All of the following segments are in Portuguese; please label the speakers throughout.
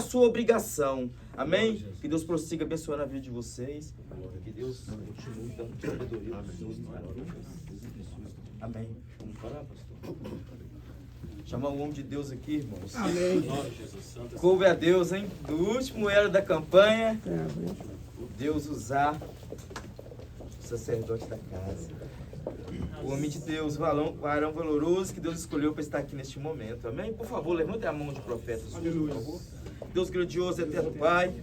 Speaker 1: sua obrigação. Amém? Que Deus prossiga abençoando a vida de vocês. Que Deus continue dando sabedoria. Amém. Vamos parar, pastor? Chamar o homem de Deus aqui, irmãos.
Speaker 2: Amém.
Speaker 1: Coube a Deus, hein? Do último era da campanha, o Deus usar o sacerdote da casa. O homem de Deus, varão valoroso que Deus escolheu para estar aqui neste momento. Amém? Por favor, levante a mão de profeta, por favor. Deus grandioso, eterno Pai,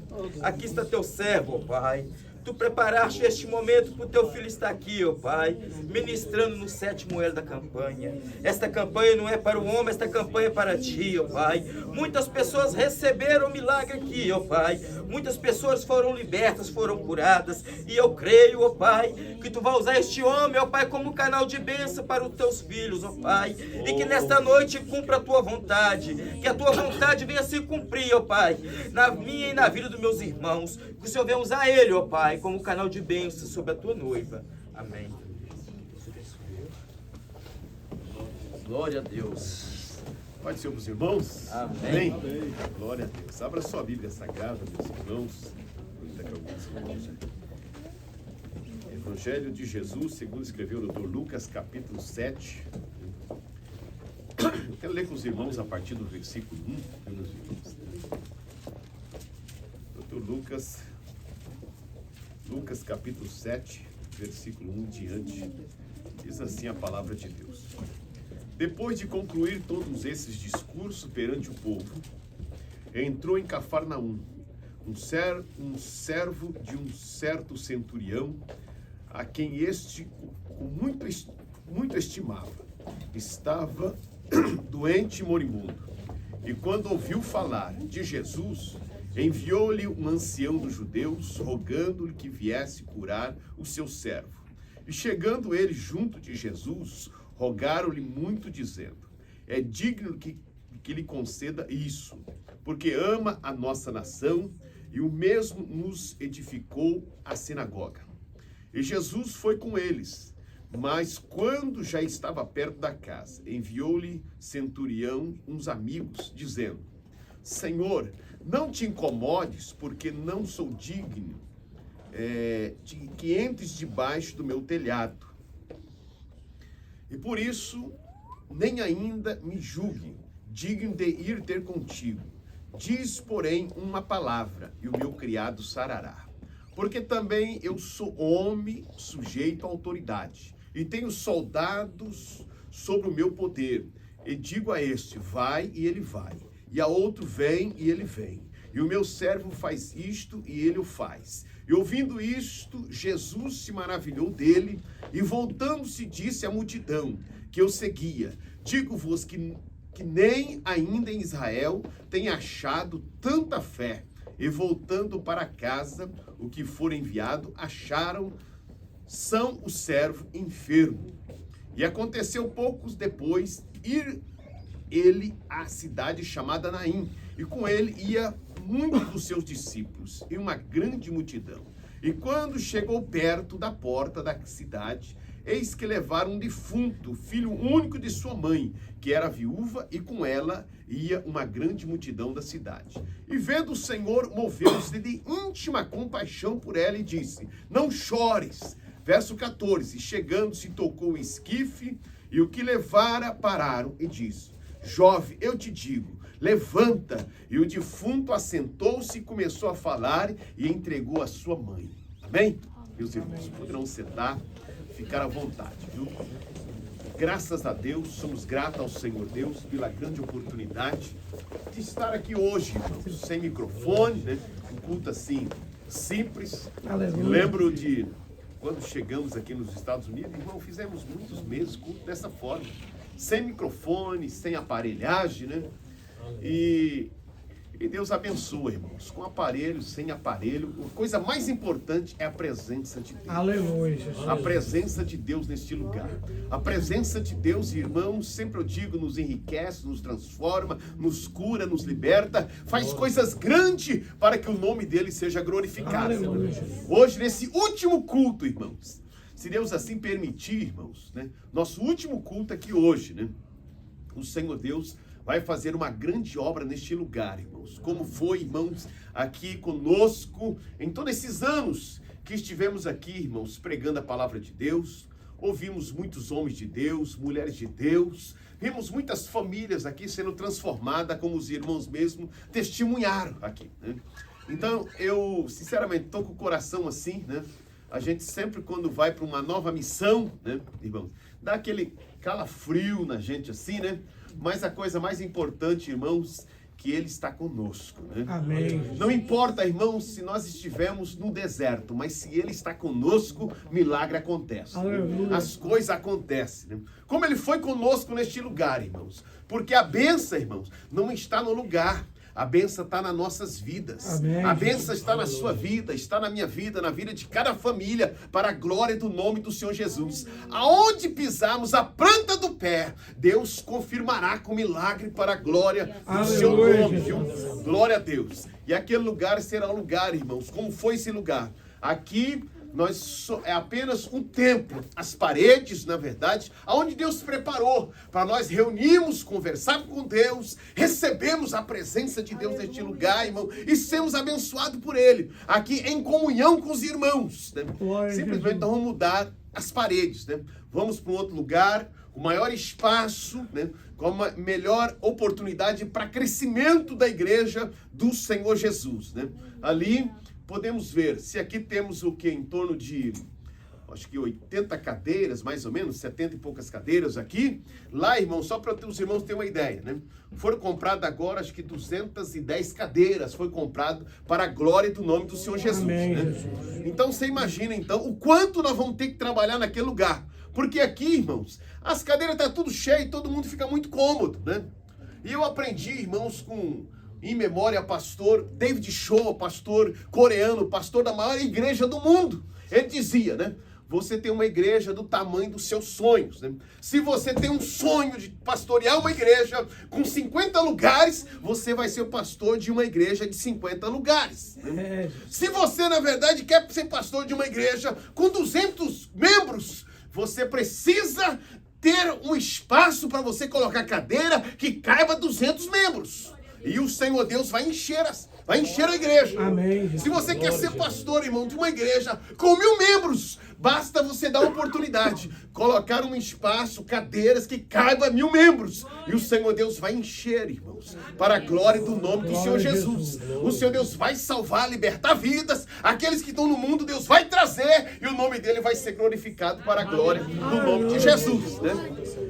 Speaker 1: aqui está teu servo, ó Pai. Tu preparaste este momento para o teu filho estar aqui, ó Pai, ministrando no 7º elo da campanha. Esta campanha não é para o homem, esta campanha é para ti, ó Pai. Muitas pessoas receberam o milagre aqui, ó Pai. Muitas pessoas foram libertas, foram curadas. E eu creio, ó Pai, que tu vai usar este homem, ó Pai, como canal de bênção para os teus filhos, ó Pai. E que nesta noite cumpra a tua vontade. Que a tua vontade venha se cumprir, ó Pai, na minha e na vida dos meus irmãos. Que o Senhor venha usar ele, ó Pai, como canal de bênção sobre a tua noiva. Amém. Glória a Deus.
Speaker 3: Pode ser os irmãos?
Speaker 1: Amém.
Speaker 3: Amém. Glória a Deus. Abra sua Bíblia Sagrada, meus irmãos. Evangelho de Jesus, segundo escreveu o Dr. Lucas, capítulo 7. Eu quero ler com os irmãos a partir do versículo 1, meus irmãos. Dr. Lucas capítulo 7, versículo 1 diante, diz assim a palavra de Deus. Depois de concluir todos esses discursos perante o povo, entrou em Cafarnaum um servo de um certo centurião, a quem este muito estimava. Estava doente e moribundo, e quando ouviu falar de Jesus, enviou-lhe um ancião dos judeus, rogando-lhe que viesse curar o seu servo. E chegando ele junto de Jesus, rogaram-lhe muito, dizendo: é digno que lhe conceda isso, porque ama a nossa nação, e o mesmo nos edificou a sinagoga. E Jesus foi com eles, mas quando já estava perto da casa, enviou-lhe centurião uns amigos, dizendo: Senhor, não te incomodes, porque não sou digno de que entres debaixo do meu telhado. E por isso, nem ainda me julgue digno de ir ter contigo. Diz, porém, uma palavra, e o meu criado sarará. Porque também eu sou homem sujeito à autoridade, e tenho soldados sobre o meu poder. E digo a este, vai, e ele vai. E a outro, vem, e ele vem. E o meu servo faz isto, e ele o faz. E ouvindo isto, Jesus se maravilhou dele, e voltando-se disse à multidão que eu seguia: digo-vos que nem ainda em Israel tem achado tanta fé. E voltando para casa, o que for enviado, acharam são o servo enfermo. E aconteceu poucos depois ir ele à cidade chamada Naim, e com ele ia muitos dos seus discípulos e uma grande multidão. E quando chegou perto da porta da cidade, eis que levaram um defunto, filho único de sua mãe, que era viúva, e com ela ia uma grande multidão da cidade. E vendo o Senhor, moveu-se de íntima compaixão por ela e disse: não chores. Verso 14, chegando-se, tocou o esquife, e o que levara pararam, e disse: jovem, eu te digo, levanta. E o defunto assentou-se e começou a falar, e entregou a sua mãe. Amém? Meus irmãos, poderão sentar, ficar à vontade, viu? Graças a Deus, somos gratos ao Senhor Deus pela grande oportunidade de estar aqui hoje, irmãos, sem microfone, né? Um culto assim, simples.
Speaker 2: Aleluia.
Speaker 3: Lembro de quando chegamos aqui nos Estados Unidos, irmão, fizemos muitos meses culto dessa forma, sem microfone, sem aparelhagem, né? E Deus abençoa, irmãos, com aparelho, sem aparelho. A coisa mais importante é a presença de Deus.
Speaker 2: Aleluia, Jesus.
Speaker 3: A presença de Deus neste lugar. A presença de Deus, irmãos, sempre eu digo, nos enriquece, nos transforma, nos cura, nos liberta, faz coisas grandes para que o nome dele seja glorificado.
Speaker 2: Aleluia.
Speaker 3: Hoje, nesse último culto, irmãos, se Deus assim permitir, irmãos, né? Nosso último culto aqui hoje, né? O Senhor Deus vai fazer uma grande obra neste lugar, irmãos. Como foi, irmãos, aqui conosco em todos esses anos que estivemos aqui, irmãos, pregando a palavra de Deus. Ouvimos muitos homens de Deus, mulheres de Deus. Vimos muitas famílias aqui sendo transformadas, como os irmãos mesmo testemunharam aqui, né? Então, eu, sinceramente, estou com o coração assim, né? A gente sempre, quando vai para uma nova missão, né, irmãos, dá aquele calafrio na gente assim, né? Mas a coisa mais importante, irmãos, que Ele está conosco, né?
Speaker 2: Amém.
Speaker 3: Não importa, irmãos, se nós estivermos no deserto, mas se Ele está conosco, milagre acontece, né? As coisas acontecem, né? Como Ele foi conosco neste lugar, irmãos. Porque a bênção, irmãos, não está no lugar. A bênção está nas nossas vidas.
Speaker 2: Amém.
Speaker 3: A bênção está na sua vida, está na minha vida, na vida de cada família, para a glória do nome do Senhor Jesus. Aonde pisarmos a planta do pé, Deus confirmará com milagre para a glória do seu nome, viu? Glória a Deus. E aquele lugar será um lugar, irmãos. Como foi esse lugar? Aqui é apenas um templo, as paredes, na verdade, aonde Deus preparou para nós reunirmos, conversarmos com Deus, recebemos a presença de Deus neste lugar, irmão, e sermos abençoados por Ele, aqui em comunhão com os irmãos, né? Simplesmente então vamos mudar as paredes, né? Vamos para um outro lugar, com maior espaço, né? Com uma melhor oportunidade para crescimento da igreja do Senhor Jesus, né? Ali podemos ver, se aqui temos o que? Em torno de, acho que 80 cadeiras, mais ou menos, 70 e poucas cadeiras aqui. Lá, irmão, só para os irmãos terem uma ideia, né? Foram compradas agora, acho que 210 cadeiras, foi comprado para a glória do nome do Senhor Jesus,
Speaker 2: Amém,
Speaker 3: né?
Speaker 2: Jesus.
Speaker 3: Então, você imagina, então, o quanto nós vamos ter que trabalhar naquele lugar. Porque aqui, irmãos, as cadeiras estão tudo cheio, todo mundo fica muito cômodo, né? E eu aprendi, irmãos, em memória, pastor David Shaw, pastor coreano, pastor da maior igreja do mundo. Ele dizia, né? Você tem uma igreja do tamanho dos seus sonhos, né? Se você tem um sonho de pastorear uma igreja com 50 lugares, você vai ser o pastor de uma igreja de 50 lugares, né? Se você, na verdade, quer ser pastor de uma igreja com 200 membros, você precisa ter um espaço para você colocar cadeira que caiba 200 membros. E o Senhor Deus vai encher a igreja.
Speaker 2: Amém.
Speaker 3: Se você quer ser pastor, irmão, de uma igreja com 1000 membros, basta você dar a oportunidade, colocar um espaço, cadeiras que caiba 1000 membros. E o Senhor Deus vai encher, irmãos, para a glória do nome do Senhor Jesus. O Senhor Deus vai salvar, libertar vidas. Aqueles que estão no mundo, Deus vai trazer e o nome dele vai ser glorificado para a glória do nome de Jesus, né?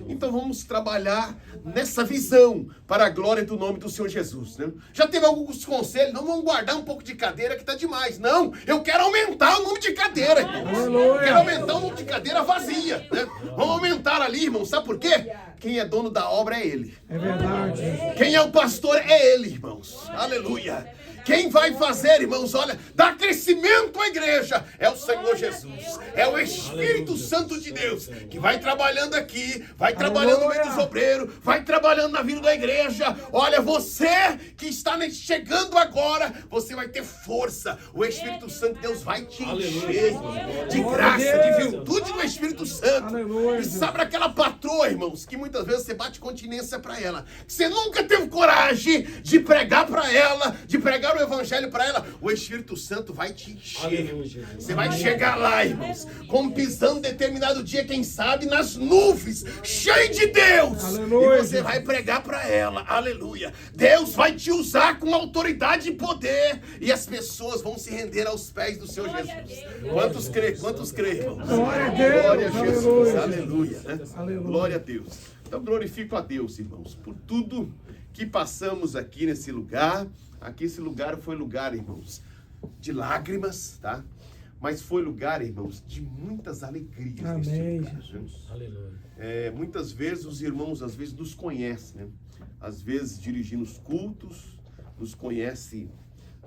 Speaker 3: Então vamos trabalhar nessa visão para a glória do nome do Senhor Jesus, né? Já teve alguns conselhos, não vamos guardar um pouco de cadeira que está demais. Não, eu quero aumentar o número de cadeira, irmãos. Eu quero aumentar o número de cadeira vazia, né? Vamos aumentar ali, irmão. Sabe por quê? Quem é dono da obra é Ele.
Speaker 2: É verdade.
Speaker 3: Quem é o pastor é Ele, irmãos. Aleluia. Quem vai fazer, irmãos, olha, dar crescimento à igreja é o Senhor Jesus. É o Espírito Santo de Deus que vai trabalhando aqui, vai trabalhando no meio dos obreiros, vai trabalhando na vida da igreja. Olha, você que está chegando agora, você vai ter força. O Espírito Santo de Deus vai te encher de graça, de virtude do Espírito Santo.
Speaker 2: Aleluia.
Speaker 3: E sabe aquela patroa, irmãos, que muitas vezes você bate continência para ela, que você nunca teve coragem de pregar para ela, de pregar o evangelho para ela, o Espírito Santo vai te encher. Você vai chegar lá, irmãos, como pisando determinado dia, quem sabe, nas nuvens, cheio de Deus.
Speaker 2: Aleluia.
Speaker 3: E você vai pregar para ela. Aleluia. Deus vai te usar com autoridade e poder, e as pessoas vão se render aos pés do Senhor Jesus. Quantos crê? Quantos crê, irmãos?
Speaker 2: Glória a Deus.
Speaker 3: Glória a Jesus.
Speaker 2: Aleluia.
Speaker 3: Aleluia, né?
Speaker 2: Aleluia.
Speaker 3: Glória a Deus. Então glorifico a Deus, irmãos, por tudo que passamos aqui nesse lugar. Aqui esse lugar foi lugar, irmãos, de lágrimas, tá? Mas foi lugar, irmãos, de muitas alegrias.
Speaker 2: Amém,
Speaker 3: lugar,
Speaker 2: Jesus.
Speaker 3: né?
Speaker 4: Aleluia.
Speaker 3: Muitas vezes os irmãos, às vezes, nos conhecem, né? Às vezes dirigindo os cultos, nos conhece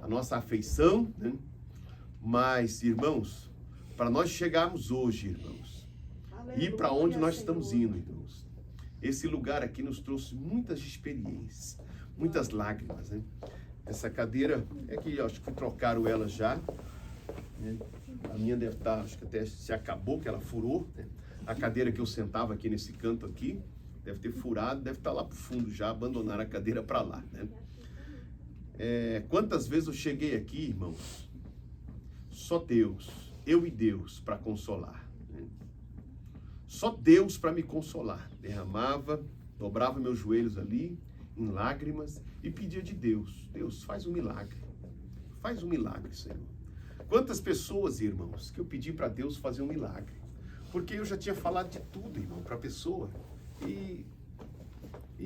Speaker 3: a nossa afeição, né? Mas, irmãos, para nós chegarmos hoje, irmãos, e para onde nós estamos indo, irmãos, esse lugar aqui nos trouxe muitas experiências, muitas lágrimas, né? Essa cadeira é que eu acho que trocaram ela já, né? A minha deve estar, acho que até se acabou, que ela furou, né? A cadeira que eu sentava aqui nesse canto aqui, Deve ter furado, deve estar lá pro fundo já, abandonaram a cadeira para lá, né? Quantas vezes eu cheguei aqui, irmãos, só Deus, eu e Deus para consolar, né? Só Deus para me consolar. Derramava, dobrava meus joelhos ali, em lágrimas, e pedia de Deus: Deus, faz um milagre, Senhor. Quantas pessoas, irmãos, que eu pedi para Deus fazer um milagre, porque eu já tinha falado de tudo, irmão, para a pessoa, e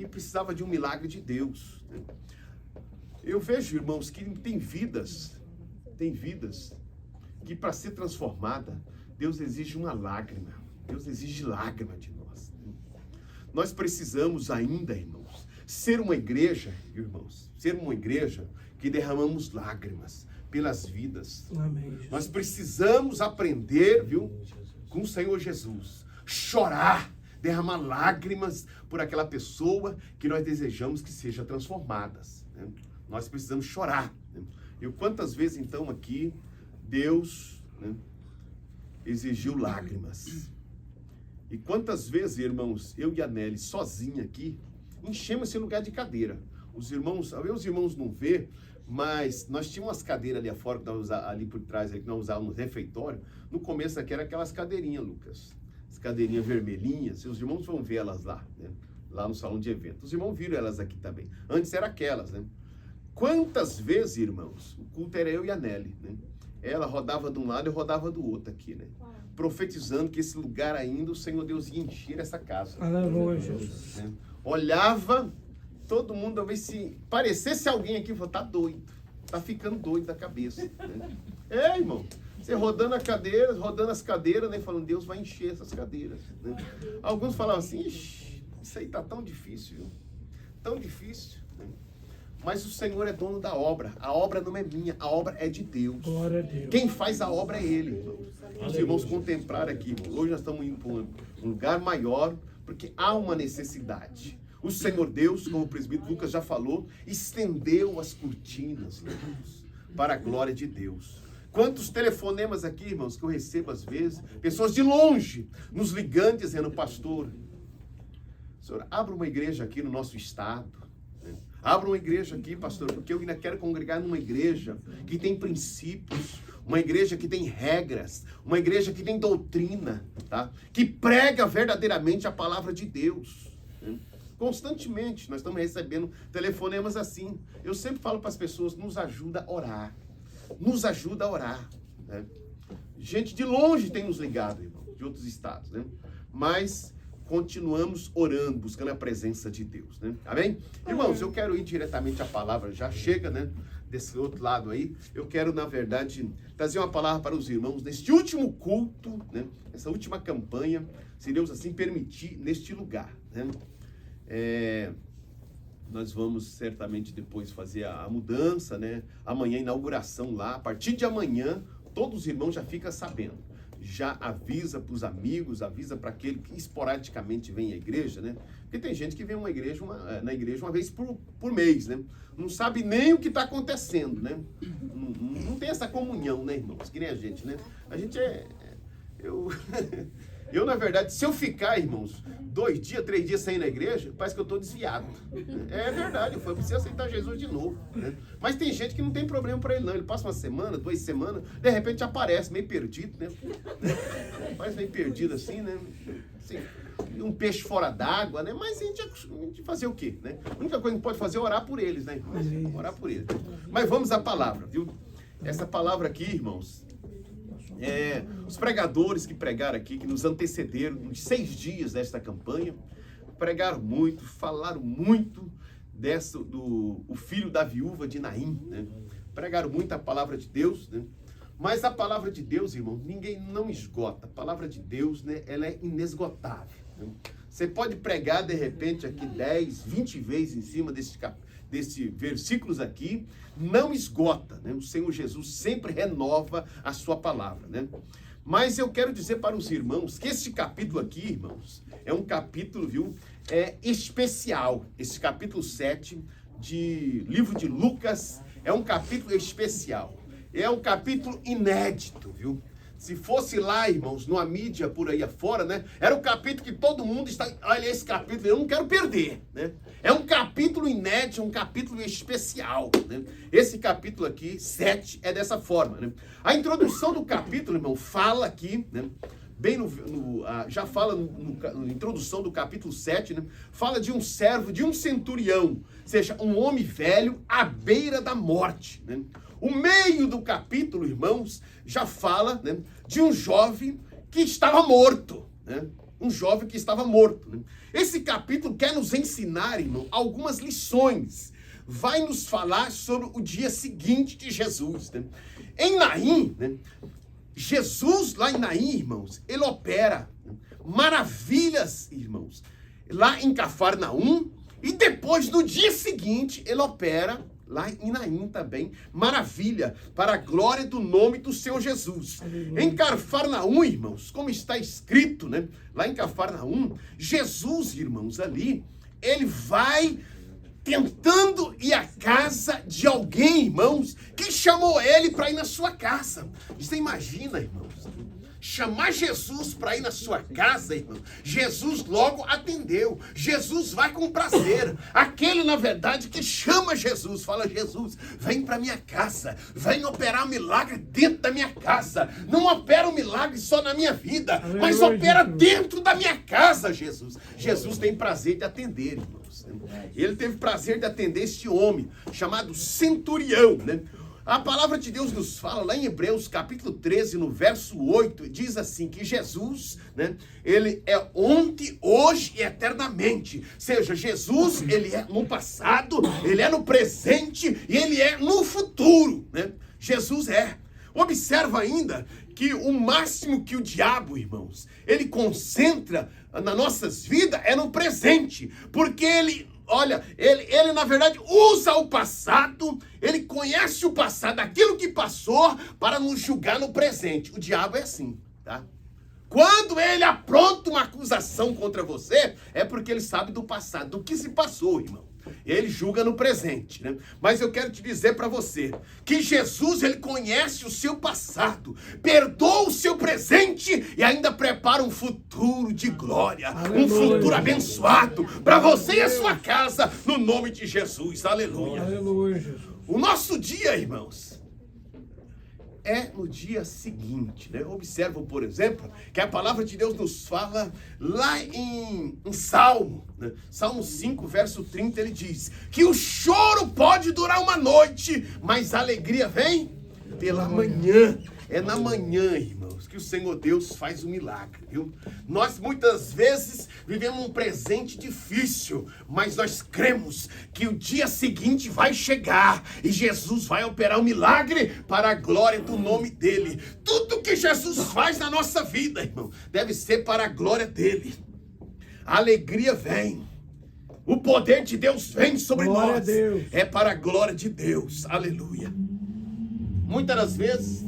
Speaker 3: precisava de um milagre de Deus, né? Eu vejo, irmãos, que tem vidas que para ser transformada, Deus exige uma lágrima, Deus exige lágrima de nós. Nós precisamos ainda, irmãos, ser uma igreja, irmãos, que derramamos lágrimas pelas vidas.
Speaker 2: Amém.
Speaker 3: Nós precisamos aprender, viu, com o Senhor Jesus, chorar, derramar lágrimas por aquela pessoa que nós desejamos que seja transformada, né? Nós precisamos chorar, né? E quantas vezes, então, aqui, Deus, né, exigiu lágrimas. E quantas vezes, irmãos, eu e a Nelly, sozinha aqui, enchemos esse lugar de cadeira. Os irmãos não vê, mas nós tínhamos umas cadeiras ali afora, ali por trás, que nós usávamos no refeitório. No começo aqui era aquelas cadeirinhas, Lucas. As cadeirinhas vermelhinhas, e os irmãos vão ver elas lá, né? Lá no salão de evento. Os irmãos viram elas aqui também. Antes era aquelas, né? Quantas vezes, irmãos, o culto era eu e a Nelly, né? Ela rodava de um lado e eu rodava do outro aqui, né? Profetizando que esse lugar ainda, o Senhor Deus ia encher essa casa.
Speaker 2: Aleluia, Jesus.
Speaker 3: Né? Olhava, todo mundo, talvez se parecesse alguém aqui, falou: tá doido, tá ficando doido da cabeça, né? Irmão, você rodando as cadeiras, né? Falando: Deus vai encher essas cadeiras, né? Alguns falavam assim: ixi, isso aí tá tão difícil, viu? Tão difícil, né? Mas o Senhor é dono da obra. A obra não é minha, a obra é de Deus.
Speaker 2: Glória a Deus.
Speaker 3: Quem faz a obra é Ele, irmãos. Os irmãos contemplaram aqui, irmãos. Hoje nós estamos indo para um lugar maior, porque há uma necessidade. O Senhor Deus, como o presbítero Lucas já falou, estendeu as cortinas, irmãos, para a glória de Deus. Quantos telefonemas aqui, irmãos, que eu recebo às vezes, pessoas de longe nos ligando, dizendo: pastor, senhor, abra uma igreja aqui no nosso estado. Abra uma igreja aqui, pastor, porque eu ainda quero congregar numa igreja que tem princípios, uma igreja que tem regras, uma igreja que tem doutrina, tá? Que prega verdadeiramente a palavra de Deus, né? Constantemente nós estamos recebendo telefonemas assim. Eu sempre falo para as pessoas: nos ajuda a orar, né? Gente de longe tem nos ligado, irmão, de outros estados, né? Mas continuamos orando, buscando a presença de Deus, né? Amém? Irmãos, eu quero ir diretamente à palavra, já chega, né? Desse outro lado aí. Eu quero, na verdade, trazer uma palavra para os irmãos neste último culto, né? Essa última campanha, se Deus assim permitir, neste lugar, né? Nós vamos certamente depois fazer a mudança, né? Amanhã, inauguração lá. A partir de amanhã, todos os irmãos já ficam sabendo. Já avisa para os amigos, avisa para aquele que esporadicamente vem à igreja, né? Porque tem gente que vem na igreja uma vez por mês, né? Não sabe nem o que está acontecendo, né? Não tem essa comunhão, né, irmãos? Que nem a gente, né? A gente eu, na verdade, se eu ficar, irmãos, 2 dias, 3 dias sem ir na igreja, parece que eu estou desviado. É verdade, eu preciso aceitar Jesus de novo, né? Mas tem gente que não tem problema para ele, não. Ele passa uma semana, 2 semanas, de repente aparece, meio perdido, né? Parece meio perdido assim, né? Assim, um peixe fora d'água, né? Mas a gente fazer o quê, né? A única coisa que pode fazer é orar por eles, né, irmãos? Orar por eles. Mas vamos à palavra, viu? Essa palavra aqui, irmãos, os pregadores que pregaram aqui, que nos antecederam nos 6 dias desta campanha, pregaram muito, falaram muito o filho da viúva de Naim, né? Pregaram muito a palavra de Deus, né? Mas a palavra de Deus, irmão, ninguém não esgota. A palavra de Deus, né, ela é inesgotável, né? Você pode pregar, de repente, aqui 10, 20 vezes em cima desses versículos aqui, não esgota, né? O Senhor Jesus sempre renova a sua palavra, né? Mas eu quero dizer para os irmãos que esse capítulo aqui, irmãos, é um capítulo, viu, especial. Esse capítulo 7 de livro de Lucas é um capítulo especial. É um capítulo inédito, viu? Se fosse lá, irmãos, numa mídia por aí afora, né? Era o capítulo que todo mundo está... Olha, esse capítulo eu não quero perder, né? É um capítulo inédito, um capítulo especial, né? Esse capítulo aqui, 7, é dessa forma, né? A introdução do capítulo, irmão, fala aqui, né? Bem já fala na introdução do capítulo 7, né? Fala de um servo, de um centurião, ou seja, um homem velho à beira da morte, né? O meio do capítulo, irmãos, já fala, né, de um jovem que estava morto, né? Um jovem que estava morto, né? Esse capítulo quer nos ensinar, irmão, algumas lições. Vai nos falar sobre o dia seguinte de Jesus, né? Em Naim, né? Jesus, lá em Naim, irmãos, ele opera maravilhas, irmãos, lá em Cafarnaum, e depois, no dia seguinte, ele opera lá em Naim também, maravilha, para a glória do nome do Senhor Jesus. Em Cafarnaum, irmãos, como está escrito, né? Lá em Cafarnaum, Jesus, irmãos, ali, ele vai tentando ir à casa de alguém, irmãos, que chamou ele para ir na sua casa. Você imagina, irmãos, chamar Jesus para ir na sua casa, irmão. Jesus logo atendeu. Jesus vai com prazer. Aquele, na verdade, que chama Jesus, fala: Jesus, vem para minha casa, vem operar um milagre dentro da minha casa. Não opera um milagre só na minha vida, mas opera dentro da minha casa, Jesus. Jesus tem prazer de atender, irmãos. Ele teve prazer de atender este homem, chamado centurião, né? A palavra de Deus nos fala lá em Hebreus, capítulo 13, no verso 8, diz assim, que Jesus, né, ele é ontem, hoje e eternamente. Ou seja, Jesus, ele é no passado, ele é no presente e ele é no futuro, né? Jesus é. Observa ainda que o máximo que o diabo, irmãos, ele concentra nas nossas vidas é no presente, porque ele... Olha, ele na verdade usa o passado, ele conhece o passado, aquilo que passou, para nos julgar no presente. O diabo é assim, tá? Quando ele apronta uma acusação contra você, é porque ele sabe do passado, do que se passou, irmão. Ele julga no presente, né? Mas eu quero te dizer para você que Jesus, ele conhece o seu passado, perdoa o seu presente e ainda prepara um futuro de glória, um futuro abençoado para você e a sua casa, no nome de Jesus. Aleluia. Aleluia, Jesus. O nosso dia, irmãos, é no dia seguinte, né? Observam, por exemplo, que a palavra de Deus nos fala lá em Salmo, né? Salmo 5, verso 30, ele diz que o choro pode durar uma noite, mas a alegria vem pela manhã. É na manhã, irmãos, que o Senhor Deus faz um milagre, viu? Nós muitas vezes vivemos um presente difícil, mas nós cremos que o dia seguinte vai chegar e Jesus vai operar um milagre para a glória do nome dele. Tudo que Jesus faz na nossa vida, irmão, deve ser para a glória dele. A alegria vem. O poder de Deus vem sobre
Speaker 2: glória
Speaker 3: nós. É para a glória de Deus. Aleluia. Muitas das vezes,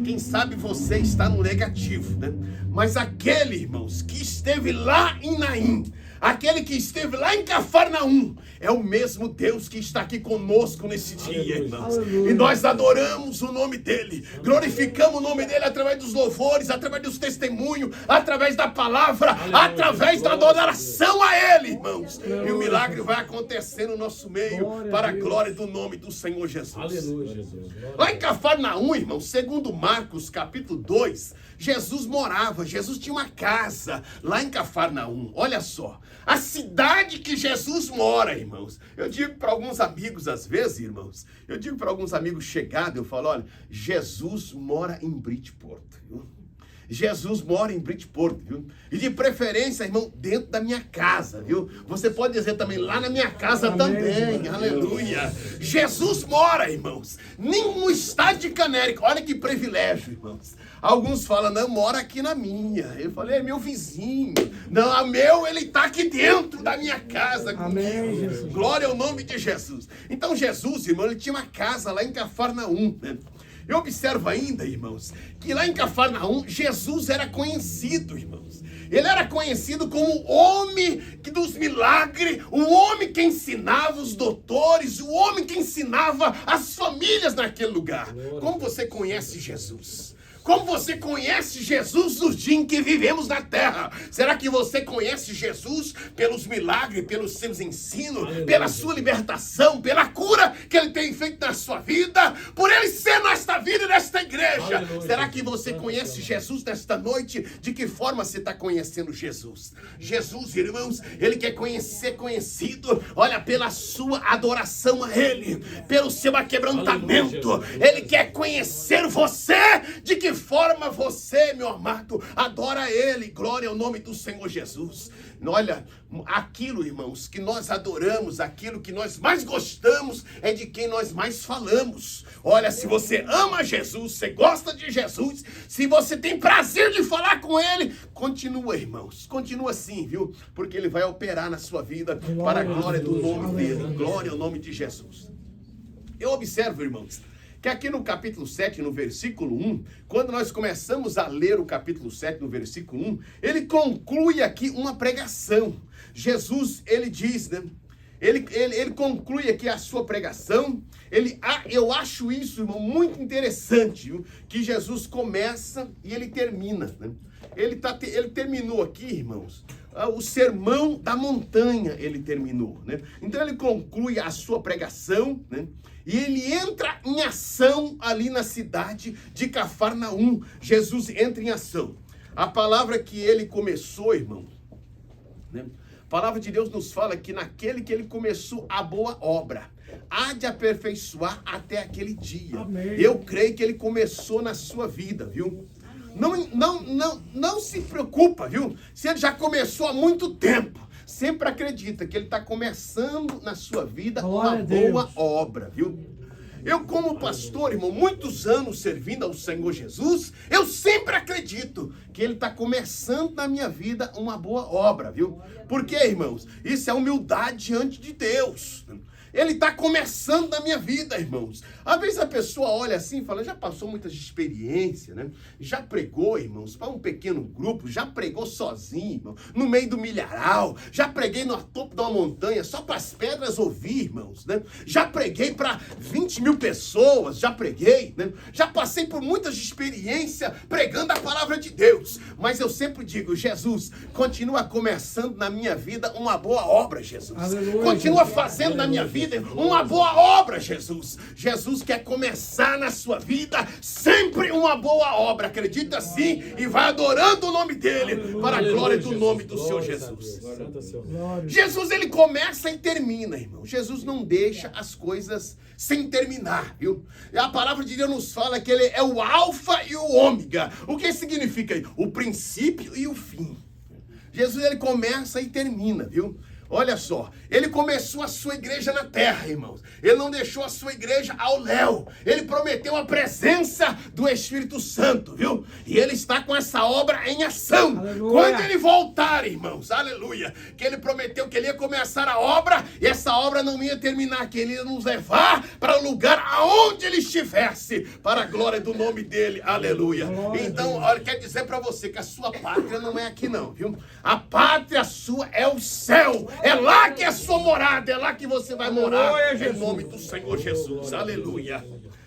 Speaker 3: quem sabe você está no negativo, né? Mas aquele, irmãos, que esteve lá em Naim, aquele que esteve lá em Cafarnaum, é o mesmo Deus que está aqui conosco nesse dia, irmãos. E nós adoramos o nome dele, glorificamos o nome dele através dos louvores, através dos testemunhos, através da palavra, através da adoração a ele, irmãos. E o milagre vai acontecer no nosso meio, para a glória do nome do Senhor Jesus.
Speaker 2: Aleluia, Jesus.
Speaker 3: Lá em Cafarnaum, irmãos, segundo Marcos, capítulo 2, Jesus tinha uma casa lá em Cafarnaum. Olha só, a cidade que Jesus mora, irmãos. Eu digo para alguns amigos, às vezes, irmãos, eu digo para alguns amigos chegados, eu falo: olha, Jesus mora em Bridgeport, viu? Jesus mora em Bridgeport, viu? E de preferência, irmão, dentro da minha casa, viu? Você pode dizer também, lá na minha casa também, aleluia. Jesus mora, irmãos, no estado de Connecticut. Olha que privilégio, irmãos. Alguns falam: não, mora aqui na minha. Eu falei: é meu vizinho. Não, a meu, ele está aqui dentro da minha casa.
Speaker 2: Amém, Jesus.
Speaker 3: Glória ao nome de Jesus. Então Jesus, irmão, ele tinha uma casa lá em Cafarnaum, né? E observa ainda, irmãos, que lá em Cafarnaum, Jesus era conhecido, irmãos. Ele era conhecido como o homem dos milagres, o homem que ensinava os doutores, o homem que ensinava as famílias naquele lugar. Como você conhece Jesus? Como você conhece Jesus nos dias em que vivemos na terra? Será que você conhece Jesus pelos milagres, pelos seus ensinos, pela sua libertação, pela cura que ele tem feito na sua vida, por ele ser nesta vida e nesta igreja? Será que você conhece Jesus nesta noite? De que forma você está conhecendo Jesus? Jesus, irmãos, ele quer ser conhecido, olha, pela sua adoração a ele, pelo seu aquebrantamento. Ele quer conhecer você. De que forma você, meu amado, adora ele? Glória ao nome do Senhor Jesus. Olha, aquilo, irmãos, que nós adoramos, aquilo que nós mais gostamos, é de quem nós mais falamos. Olha, se você ama Jesus, você gosta de Jesus, se você tem prazer de falar com ele, continua, irmãos, continua assim, viu? Porque ele vai operar na sua vida para a glória do nome dele. Glória ao nome de Jesus. Eu observo, irmãos, que aqui no capítulo 7, no versículo 1, quando nós começamos a ler o capítulo 7, no versículo 1, ele conclui aqui uma pregação. Jesus, ele diz, né? Ele conclui aqui a sua pregação. Eu acho isso, irmão, muito interessante, viu? Que Jesus começa e ele termina, né? Ele terminou aqui, irmãos, o sermão da montanha, ele terminou, né? Então ele conclui a sua pregação, né? E ele entra em ação ali na cidade de Cafarnaum. Jesus entra em ação. A palavra que ele começou, irmão, né? A palavra de Deus nos fala que naquele que ele começou a boa obra, há de aperfeiçoar até aquele dia. Amém. Eu creio que ele começou na sua vida, viu? Não se preocupa, viu? Se ele já começou há muito tempo, sempre acredita que ele está começando na sua vida uma boa obra, viu? Eu, como pastor, irmão, muitos anos servindo ao Senhor Jesus, eu sempre acredito que ele está começando na minha vida uma boa obra, viu? Porque, irmãos, isso é humildade diante de Deus. Ele está começando na minha vida, irmãos. Às vezes a pessoa olha assim e fala, já passou muitas experiências, né? Já pregou, irmãos, para um pequeno grupo, já pregou sozinho, irmão, no meio do milharal, já preguei no topo de uma montanha, só para as pedras ouvir, irmãos, né? Já preguei para 20 mil pessoas, já preguei, né? Já passei por muitas experiências pregando a palavra de Deus. Mas eu sempre digo, Jesus, continua começando na minha vida uma boa obra, Jesus. Aleluia, continua fazendo na minha vida uma boa obra, Jesus. Jesus quer começar na sua vida sempre uma boa obra. Acredita assim e vai adorando o nome dele para a glória do nome do Senhor Jesus. Jesus, ele começa e termina, irmão. Jesus não deixa as coisas sem terminar, viu? A palavra de Deus nos fala que ele é o alfa e o ômega. O que significa? O princípio e o fim. Jesus, ele começa e termina, viu? Olha só, ele começou a sua igreja na terra, irmãos. Ele não deixou a sua igreja ao léu. Ele prometeu a presença do Espírito Santo, viu? E ele está com essa obra em ação. Aleluia. Quando ele voltar, irmãos, aleluia, que ele prometeu que ele ia começar a obra, e essa obra não ia terminar, que ele ia nos levar para o lugar aonde ele estivesse, para a glória do nome dele, aleluia. Então, olha, quer dizer para você que a sua pátria não é aqui não, viu? A pátria sua é o céu. É lá que é a sua morada, é lá que você vai morar, em nome do Senhor Jesus, aleluia,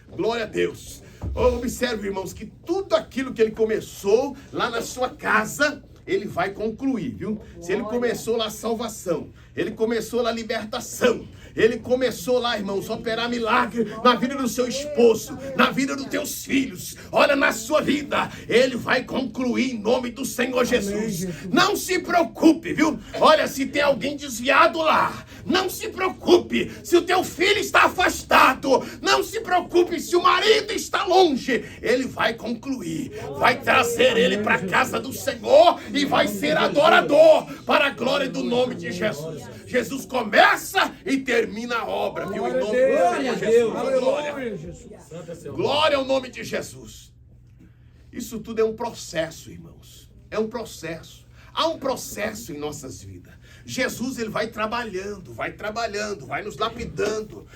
Speaker 3: glória a Deus. Observe, irmãos, que tudo aquilo que ele começou lá na sua casa, ele vai concluir, viu? Se ele começou lá a salvação, ele começou lá a libertação, ele começou lá, irmãos, a operar milagre na vida do seu esposo, na vida dos teus filhos, olha, na sua vida, ele vai concluir em nome do Senhor Jesus. Não se preocupe, viu? Olha, se tem alguém desviado lá, não se preocupe. Se o teu filho está afastado, não se preocupe. Se o marido está longe, ele vai concluir, vai trazer ele para a casa do Senhor e vai ser adorador para a glória do nome de Jesus. Jesus começa e termina a obra, viu? Em nome do Senhor Jesus. Glória ao nome de Jesus. Isso tudo é um processo, irmãos. É um processo. Há um processo em nossas vidas. Jesus, ele vai trabalhando, vai nos lapidando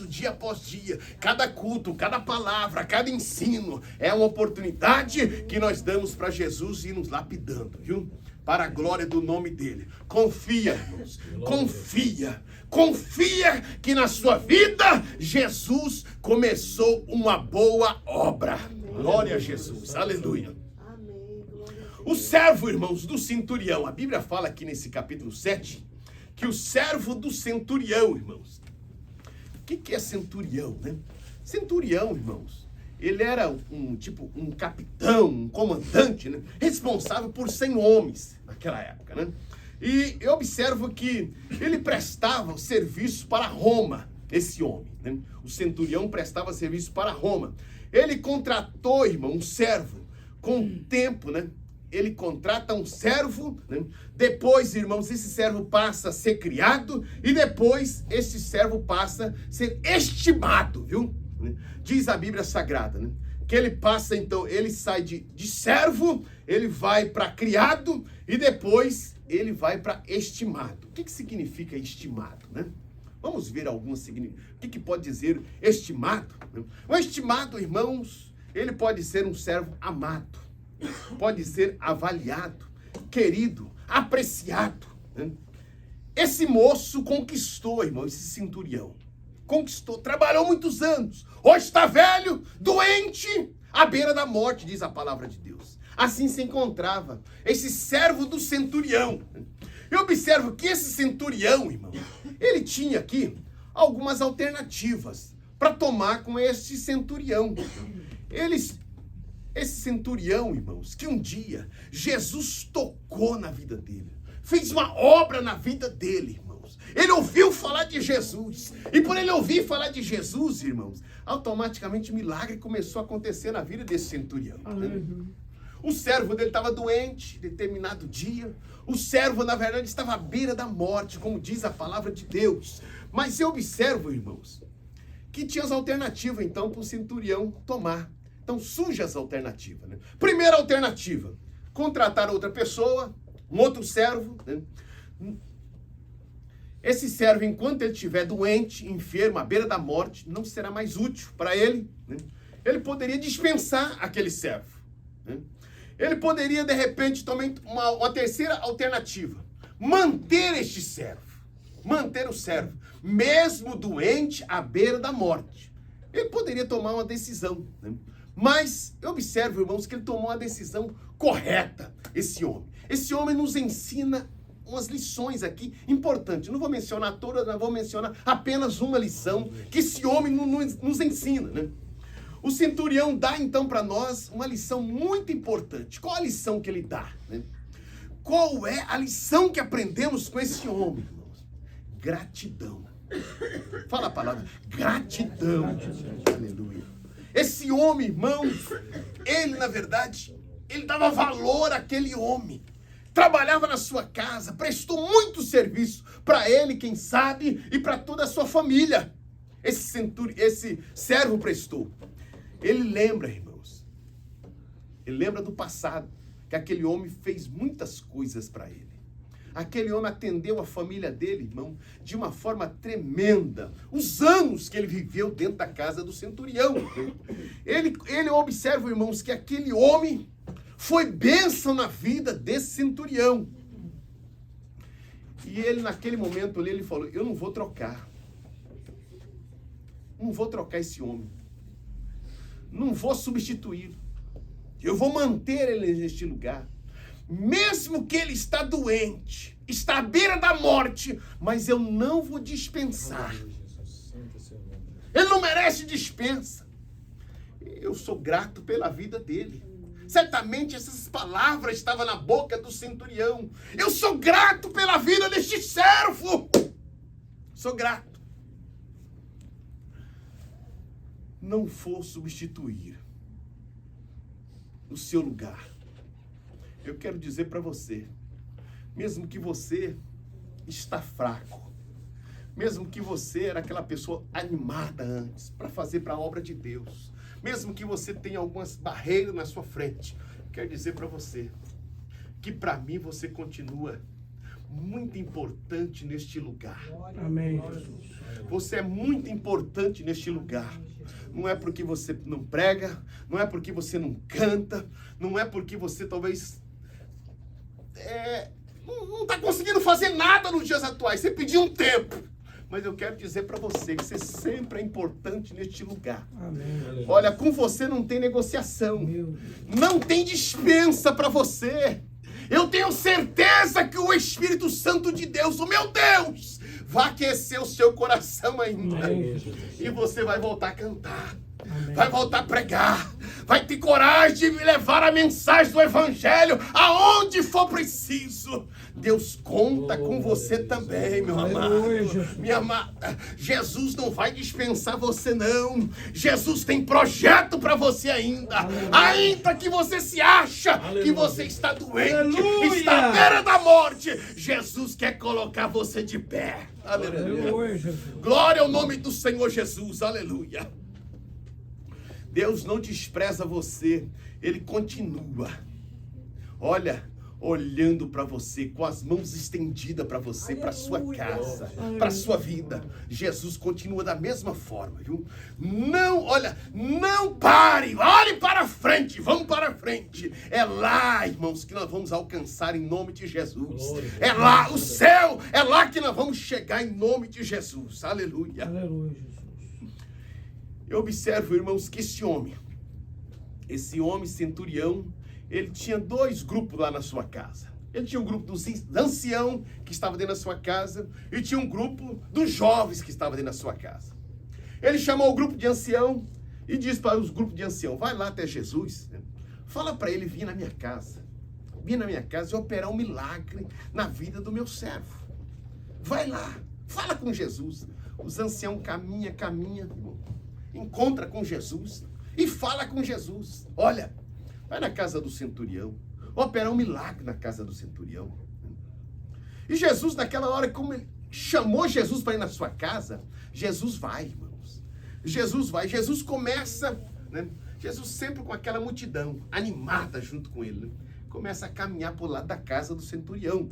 Speaker 3: dia após dia. Cada culto, cada palavra, cada ensino é uma oportunidade que nós damos para Jesus ir nos lapidando, viu? Para a glória do nome dele. Confia, irmãos, confia que na sua vida Jesus começou uma boa obra. Glória a Jesus. Aleluia. O servo, irmãos, do centurião. A Bíblia fala aqui nesse capítulo 7 que o servo do centurião, irmãos. O que é centurião, né? Centurião, irmãos, ele era um capitão, um comandante, né? Responsável por 100 homens naquela época, né? E eu observo que ele prestava serviço para Roma, esse homem, né? O centurião prestava serviço para Roma. Ele contratou, irmão, um servo com o tempo, né? Ele contrata um servo, né? Depois, irmãos, esse servo passa a ser criado e depois esse servo passa a ser estimado, viu? Diz a Bíblia Sagrada, né? Que ele passa, então, ele sai de servo, ele vai para criado e depois ele vai para estimado. O que significa estimado, né? Vamos ver alguns significados. O que pode dizer estimado? O estimado, irmãos, ele pode ser um servo amado, pode ser avaliado, querido, apreciado, né? Esse moço conquistou, irmão, esse centurião. Conquistou, trabalhou muitos anos. Hoje está velho, doente, à beira da morte, diz a palavra de Deus. Assim se encontrava esse servo do centurião. Eu observo que esse centurião, irmão, ele tinha aqui algumas alternativas para tomar com esse centurião. Esse centurião, irmãos, que um dia Jesus tocou na vida dele, fez uma obra na vida dele, irmãos. Ele ouviu falar de Jesus. E por ele ouvir falar de Jesus, irmãos, automaticamente milagre começou a acontecer na vida desse centurião. Né? O servo dele estava doente, determinado dia. O servo, na verdade, estava à beira da morte, como diz a palavra de Deus. Mas eu observo, irmãos, que tinha as alternativas, então, para o centurião tomar. Então, surge as alternativas. Né? Primeira alternativa, contratar outra pessoa, um outro servo. Né? Esse servo, enquanto ele estiver doente, enfermo, à beira da morte, não será mais útil para ele. Né? Ele poderia dispensar aquele servo. Né? Ele poderia, de repente, também uma terceira alternativa, manter este servo, manter o servo, mesmo doente, à beira da morte. Ele poderia tomar uma decisão, né? Mas eu observo, irmãos, que ele tomou uma decisão correta, esse homem. Esse homem nos ensina umas lições aqui importantes. Não vou mencionar todas, mas vou mencionar apenas uma lição que esse homem nos ensina, né? O centurião dá, então, para nós uma lição muito importante. Qual a lição que ele dá, né? Qual é a lição que aprendemos com esse homem, irmãos? Gratidão. Fala a palavra, gratidão. Aleluia. Esse homem, irmãos, ele, na verdade, ele dava valor àquele homem. Trabalhava na sua casa, prestou muito serviço para ele, quem sabe, e para toda a sua família. Esse servo prestou. Ele lembra, irmãos, ele lembra do passado, que aquele homem fez muitas coisas para ele. Aquele homem atendeu a família dele, irmão, de uma forma tremenda. Os anos que ele viveu dentro da casa do centurião. Ele observa, irmãos, que aquele homem foi bênção na vida desse centurião. E ele, naquele momento ali, ele falou, eu não vou trocar. Não vou trocar esse homem. Não vou substituir. Eu vou manter ele neste lugar. Mesmo que ele está doente, está à beira da morte, mas eu não vou dispensar. Ele não merece dispensa. Eu sou grato pela vida dele. Certamente essas palavras estavam na boca do centurião. Eu sou grato pela vida deste servo. Sou grato. Não vou substituir no seu lugar. Eu quero dizer para você, mesmo que você está fraco, mesmo que você era aquela pessoa animada antes para fazer para a obra de Deus, mesmo que você tenha algumas barreiras na sua frente, quero dizer para você que para mim você continua muito importante neste lugar.
Speaker 2: Amém.
Speaker 3: Você é muito importante neste lugar. Não é porque você não prega, não é porque você não canta, não é porque você talvez não está conseguindo fazer nada nos dias atuais. Você pediu um tempo. Mas eu quero dizer para você que você sempre é importante neste lugar.
Speaker 2: Amém.
Speaker 3: Olha, com você não tem negociação. Não tem dispensa para você. Eu tenho certeza que o Espírito Santo de Deus, o meu Deus, vai aquecer o seu coração ainda.
Speaker 2: Amém.
Speaker 3: E você vai voltar a cantar.
Speaker 2: Amém.
Speaker 3: Vai voltar a pregar. Vai ter coragem de levar a mensagem do Evangelho aonde for preciso. Deus conta com você também, meu amado. Minha amada, Jesus não vai dispensar você, não. Jesus tem projeto para você ainda. Ainda que você se acha que você está doente, está à beira da morte, Jesus quer colocar você de pé. Aleluia. Glória ao nome do Senhor Jesus. Aleluia. Deus não despreza você, Ele continua, olha, olhando para você, com as mãos estendidas para você, para sua casa, para sua vida. Jesus continua da mesma forma, viu? Não, olha, não pare, olhe para frente, vamos para frente. É lá, irmãos, que nós vamos alcançar em nome de Jesus. É lá, o céu, é lá que nós vamos chegar em nome de Jesus. Aleluia.
Speaker 2: Aleluia, Jesus.
Speaker 3: Eu observo, irmãos, que esse homem centurião, ele tinha dois grupos lá na sua casa. Ele tinha um grupo dos anciãos que estava dentro da sua casa e tinha um grupo dos jovens que estava dentro da sua casa. Ele chamou o grupo de ancião e disse para os grupos de ancião: vai lá até Jesus, né? Fala para ele vir na minha casa. Vir na minha casa e operar um milagre na vida do meu servo. Vai lá, fala com Jesus. Os anciãos caminha, encontra com Jesus e fala com Jesus. Olha, vai na casa do centurião, operar um milagre na casa do centurião. E Jesus, naquela hora, como ele chamou Jesus para ir na sua casa, Jesus vai, irmãos. Jesus vai, Jesus começa, né? Jesus sempre com aquela multidão animada junto com ele, né? Começa a caminhar por lado da casa do centurião.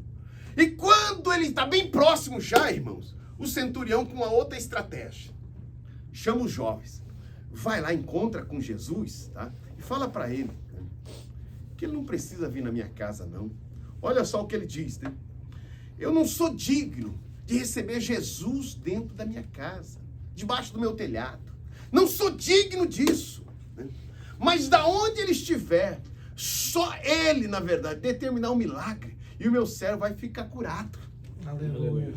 Speaker 3: E quando ele está bem próximo já, irmãos, o centurião com uma outra estratégia. Chama os jovens, vai lá, encontra com Jesus, tá? E fala para ele que ele não precisa vir na minha casa, não. Olha só o que ele diz, né? Eu não sou digno de receber Jesus dentro da minha casa, debaixo do meu telhado. Não sou digno disso, né? Mas da onde ele estiver, só ele, na verdade, determinar um milagre e o meu servo vai ficar curado.
Speaker 2: Aleluia.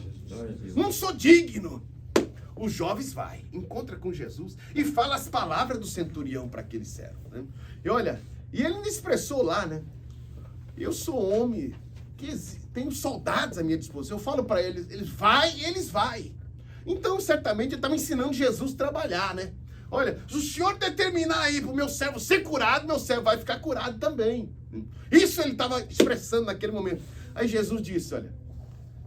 Speaker 3: Não sou digno. Os jovens vai, encontra com Jesus e fala as palavras do centurião para aquele servo, né? E olha, e ele me expressou lá, né? Eu sou homem que tenho soldados à minha disposição. Eu falo para eles, eles vai. Então, certamente, ele está me ensinando Jesus a trabalhar, né? Olha, se o senhor determinar aí para o meu servo ser curado, meu servo vai ficar curado também. Isso ele estava expressando naquele momento. Aí Jesus disse, olha,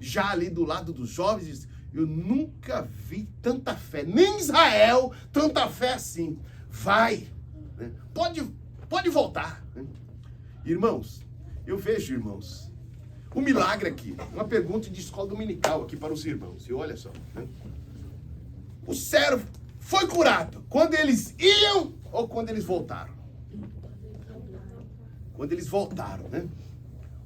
Speaker 3: já ali do lado dos jovens, disse, eu nunca vi tanta fé, nem em Israel, tanta fé assim. Vai, né? Pode voltar, né? Irmãos, eu vejo, irmãos, um milagre aqui, uma pergunta de escola dominical aqui para os irmãos. E olha só, né? O servo foi curado quando eles iam ou quando eles voltaram? Quando eles voltaram, né?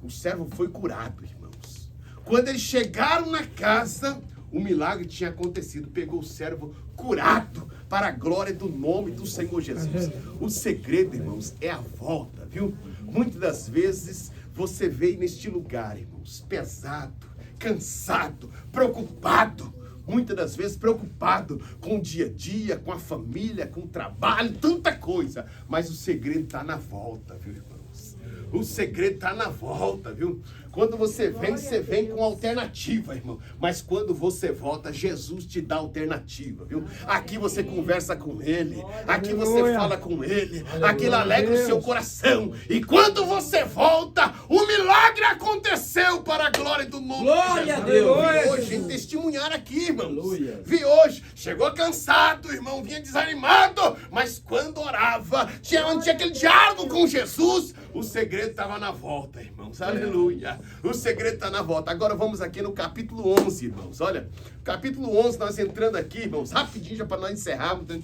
Speaker 3: O servo foi curado, irmãos. Quando eles chegaram na casa, o milagre tinha acontecido, pegou o servo curado para a glória do nome do Senhor Jesus. O segredo, irmãos, é a volta, viu? Muitas das vezes você veio neste lugar, irmãos, pesado, cansado, preocupado. Muitas das vezes preocupado com o dia a dia, com a família, com o trabalho, tanta coisa. Mas o segredo está na volta, viu, irmãos? O segredo está na volta, viu? Quando você vem com alternativa, irmão. Mas quando você volta, Jesus te dá alternativa, viu? Aqui você conversa com Ele. Aqui você fala com Ele. Aquilo alegra o seu coração. E quando você volta, o milagre aconteceu para a glória do nome de Jesus. Vi hoje, gente, testemunhar aqui, irmãos. Vi hoje. Chegou cansado, irmão. Vinha desanimado. Mas quando orava, tinha aquele diálogo com Jesus. O segredo estava na volta, irmãos. Aleluia. O segredo está na volta. Agora vamos aqui no capítulo 11, irmãos. Olha, capítulo 11, nós entrando aqui, irmãos, rapidinho, já para nós encerrarmos. Né?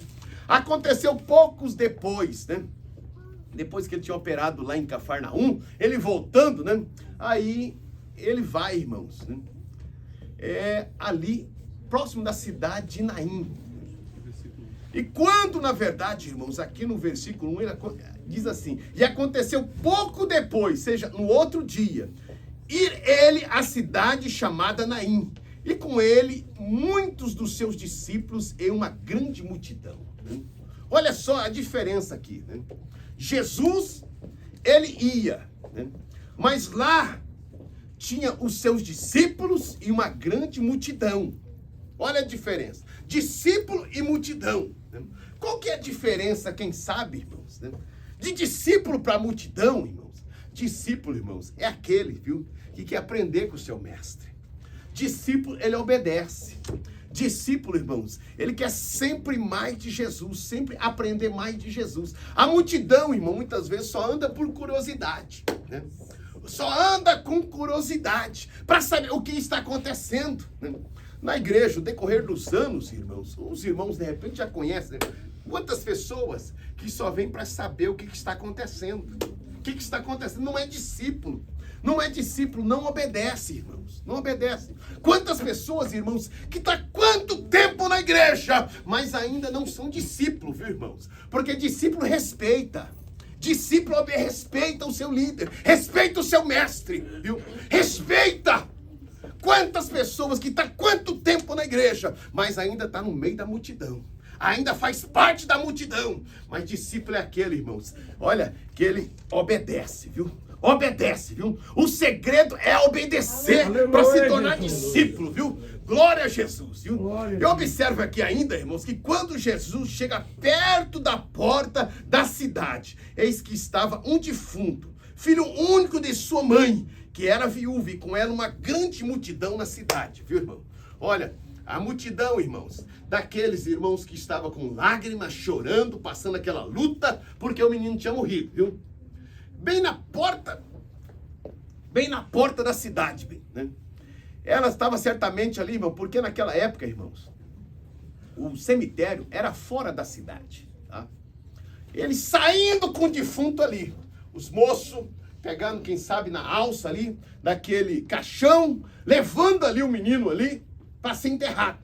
Speaker 3: Aconteceu poucos depois, né? Depois que ele tinha operado lá em Cafarnaum, ele voltando, né? Aí ele vai, irmãos, né? Ali próximo da cidade de Naim. E quando, na verdade, irmãos, aqui no versículo 1, ele diz assim: e aconteceu pouco depois, seja, no outro dia, ir ele à cidade chamada Naim, e com ele muitos dos seus discípulos e uma grande multidão. Olha só a diferença aqui, né? Jesus, ele ia, né? Mas lá tinha os seus discípulos e uma grande multidão. Olha a diferença. Discípulo e multidão. Né? Qual que é a diferença, quem sabe, irmãos? Né? De discípulo para multidão, irmãos. Discípulo, irmãos, é aquele, viu, que quer aprender com o seu mestre. Discípulo, ele obedece. Discípulo, irmãos, ele quer sempre mais de Jesus, sempre aprender mais de Jesus. A multidão, irmão, muitas vezes só anda por curiosidade, né? Só anda com curiosidade para saber o que está acontecendo, né? Na igreja, no decorrer dos anos, irmãos, os irmãos de repente já conhecem, né? Quantas pessoas que só vêm para saber o que está acontecendo. O que está acontecendo? Não é discípulo. Não é discípulo, não obedece, irmãos. Não obedece. Quantas pessoas, irmãos, que estão há quanto tempo na igreja, mas ainda não são discípulos, viu, irmãos? Porque discípulo respeita. Discípulo respeita o seu líder, respeita o seu mestre, viu? Respeita. Quantas pessoas que estão há quanto tempo na igreja, mas ainda está no meio da multidão. Ainda faz parte da multidão. Mas discípulo é aquele, irmãos, olha, que ele obedece, viu? Obedece, viu? O segredo é obedecer para se tornar discípulo, viu? Glória a Jesus, viu? Eu observo aqui ainda, irmãos, que quando Jesus chega perto da porta da cidade, eis que estava um defunto, filho único de sua mãe, que era viúva, e com ela uma grande multidão na cidade, viu, irmão? Olha, a multidão, irmãos, daqueles irmãos que estavam com lágrimas, chorando, passando aquela luta, porque o menino tinha morrido, viu? Bem na porta da cidade, né? Ela estava certamente ali, irmão, porque naquela época, irmãos, o cemitério era fora da cidade, tá? Eles saindo com o defunto ali, os moços pegando, quem sabe, na alça ali, daquele caixão, levando ali o menino ali para ser enterrado.